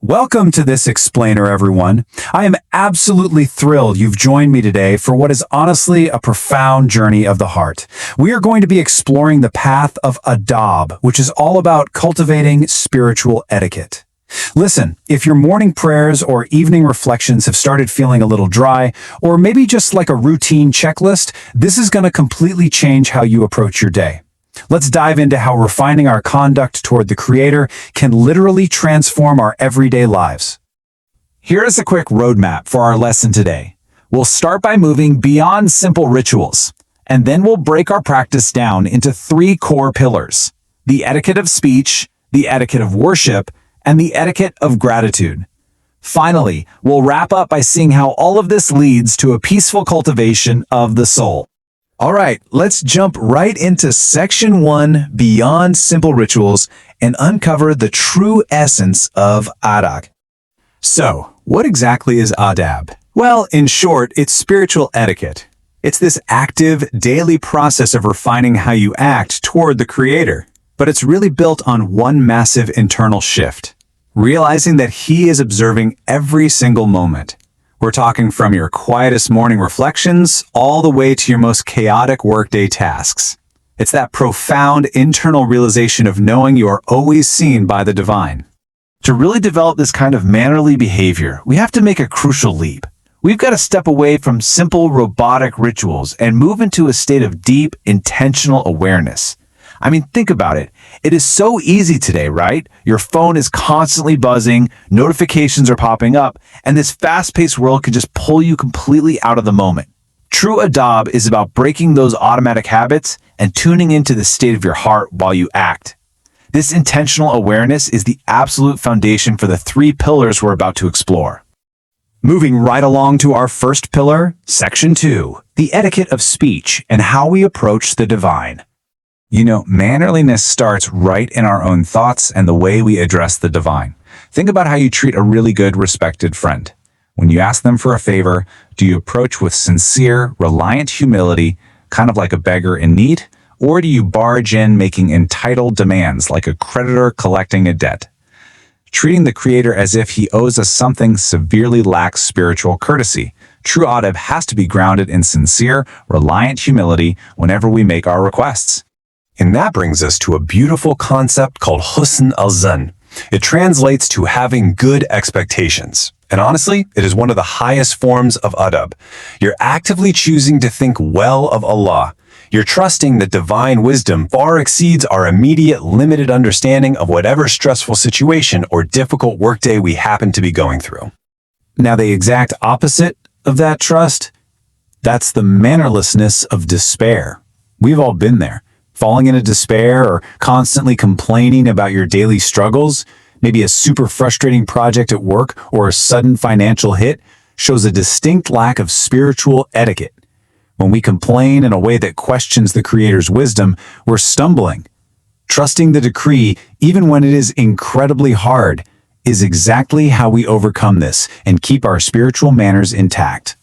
Welcome to this explainer, everyone. I am absolutely thrilled you've joined me today for what is honestly a profound journey of the heart. We are going to be exploring the path of Adab, which is all about cultivating spiritual etiquette. Listen, if your morning prayers or evening reflections have started feeling a little dry, or maybe just like a routine checklist, this is going to completely change how you approach your day. Let's dive into how refining our conduct toward the Creator can literally transform our everyday lives. Here is a quick roadmap for our lesson today. We'll start by moving beyond simple rituals, and then we'll break our practice down into three core pillars: the etiquette of speech, the etiquette of worship, and the etiquette of gratitude. Finally, we'll wrap up by seeing how all of this leads to a peaceful cultivation of the soul. All right, let's jump right into Section 1, Beyond Simple Rituals, and uncover the true essence of Adab. So, what exactly is Adab? Well, in short, it's spiritual etiquette. It's this active, daily process of refining how you act toward the Creator. But it's really built on one massive internal shift, realizing that He is observing every single moment. We're talking from your quietest morning reflections all the way to your most chaotic workday tasks. It's that profound internal realization of knowing you are always seen by the divine. To really develop this kind of mannerly behavior, we have to make a crucial leap. We've got to step away from simple robotic rituals and move into a state of deep, intentional awareness. I mean, think about it. It is so easy today, right? Your phone is constantly buzzing, notifications are popping up, and this fast-paced world can just pull you completely out of the moment. True Adab is about breaking those automatic habits and tuning into the state of your heart while you act. This intentional awareness is the absolute foundation for the three pillars we're about to explore. Moving right along to our first pillar, Section 2, the etiquette of speech and how we approach the divine. You know, mannerliness starts right in our own thoughts and the way we address the divine. Think about how you treat a really good, respected friend. When you ask them for a favor, do you approach with sincere, reliant humility, kind of like a beggar in need? Or do you barge in making entitled demands like a creditor collecting a debt? Treating the Creator as if He owes us something severely lacks spiritual courtesy. True adab has to be grounded in sincere, reliant humility whenever we make our requests. And that brings us to a beautiful concept called Husn al-Zann. It translates to having good expectations. And honestly, it is one of the highest forms of adab. You're actively choosing to think well of Allah. You're trusting that divine wisdom far exceeds our immediate limited understanding of whatever stressful situation or difficult workday we happen to be going through. Now, the exact opposite of that trust, that's the mannerlessness of despair. We've all been there. Falling into despair or constantly complaining about your daily struggles, maybe a super frustrating project at work or a sudden financial hit, shows a distinct lack of spiritual etiquette. When we complain in a way that questions the Creator's wisdom, we're stumbling. Trusting the decree, even when it is incredibly hard, is exactly how we overcome this and keep our spiritual manners intact.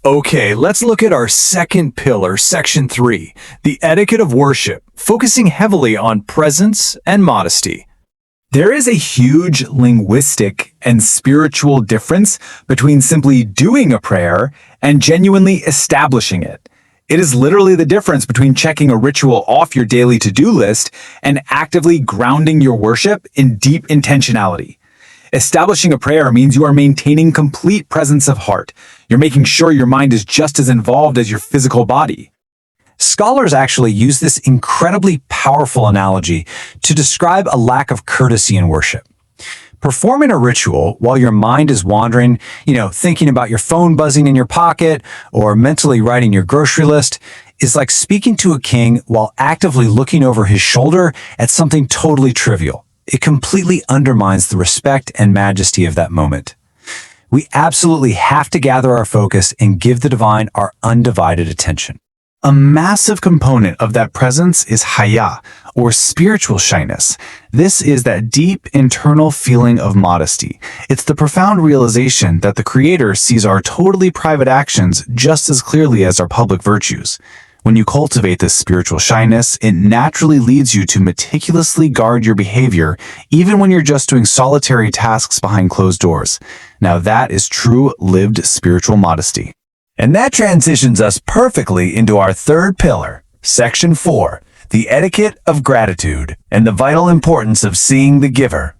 Okay, let's look at our second pillar, Section 3, the etiquette of worship, focusing heavily on presence and modesty. There is a huge linguistic and spiritual difference between simply doing a prayer and genuinely establishing it. It is literally the difference between checking a ritual off your daily to-do list and actively grounding your worship in deep intentionality. Establishing a prayer means you are maintaining complete presence of heart. You're making sure your mind is just as involved as your physical body. Scholars actually use this incredibly powerful analogy to describe a lack of courtesy in worship. Performing a ritual while your mind is wandering, thinking about your phone buzzing in your pocket or mentally writing your grocery list, is like speaking to a king while actively looking over his shoulder at something totally trivial. It completely undermines the respect and majesty of that moment. We absolutely have to gather our focus and give the divine our undivided attention. A massive component of that presence is Haya, or spiritual shyness. This is that deep internal feeling of modesty. It's the profound realization that the Creator sees our totally private actions just as clearly as our public virtues. When you cultivate this spiritual shyness, it naturally leads you to meticulously guard your behavior, even when you're just doing solitary tasks behind closed doors. Now that is true lived spiritual modesty. And that transitions us perfectly into our third pillar, Section 4, the etiquette of gratitude and the vital importance of seeing the giver.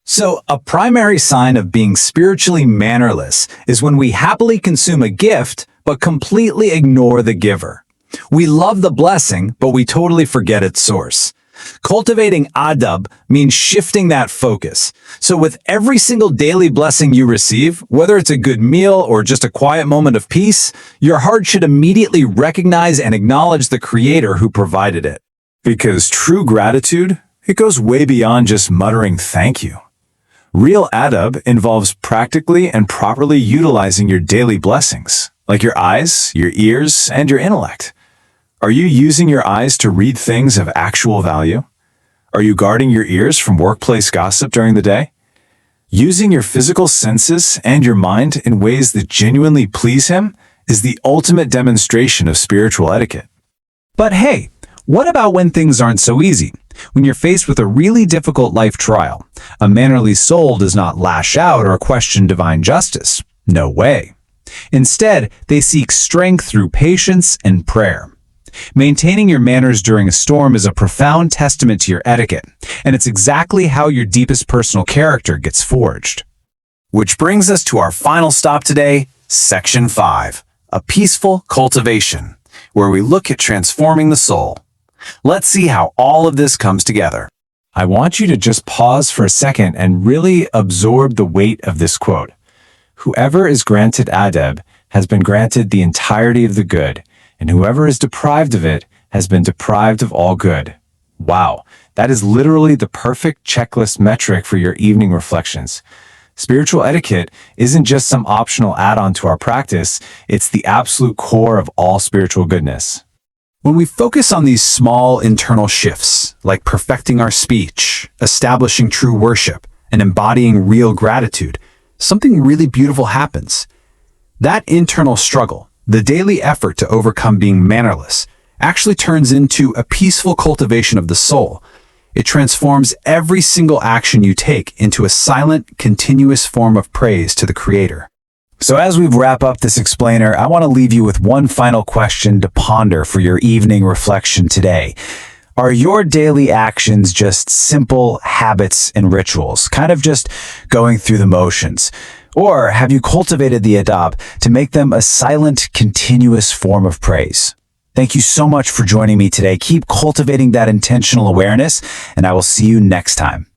So, a primary sign of being spiritually mannerless is when we happily consume a gift but completely ignore the giver. We love the blessing, but we totally forget its source. Cultivating adab means shifting that focus. So with every single daily blessing you receive, whether it's a good meal or just a quiet moment of peace, your heart should immediately recognize and acknowledge the Creator who provided it. Because true gratitude, it goes way beyond just muttering thank you. Real adab involves practically and properly utilizing your daily blessings, like your eyes, your ears, and your intellect. Are you using your eyes to read things of actual value? Are you guarding your ears from workplace gossip during the day? Using your physical senses and your mind in ways that genuinely please Him is the ultimate demonstration of spiritual etiquette. But hey, what about when things aren't so easy? When you're faced with a really difficult life trial, a mannerly soul does not lash out or question divine justice. No way. Instead, they seek strength through patience and prayer. Maintaining your manners during a storm is a profound testament to your etiquette, and it's exactly how your deepest personal character gets forged. Which brings us to our final stop today, Section 5, a peaceful cultivation, where we look at transforming the soul. Let's see how all of this comes together. I want you to just pause for a second and really absorb the weight of this quote. Whoever is granted adab has been granted the entirety of the good, and whoever is deprived of it has been deprived of all good. Wow, that is literally the perfect checklist metric for your evening reflections. Spiritual etiquette isn't just some optional add-on to our practice, it's the absolute core of all spiritual goodness. When we focus on these small internal shifts, like perfecting our speech, establishing true worship, and embodying real gratitude, something really beautiful happens. That internal struggle, the daily effort to overcome being mannerless, actually turns into a peaceful cultivation of the soul. It transforms every single action you take into a silent, continuous form of praise to the Creator. So as we wrap up this explainer, I want to leave you with one final question to ponder for your evening reflection today. Are your daily actions just simple habits and rituals, kind of just going through the motions? Or have you cultivated the adab to make them a silent, continuous form of praise? Thank you so much for joining me today. Keep cultivating that intentional awareness, and I will see you next time.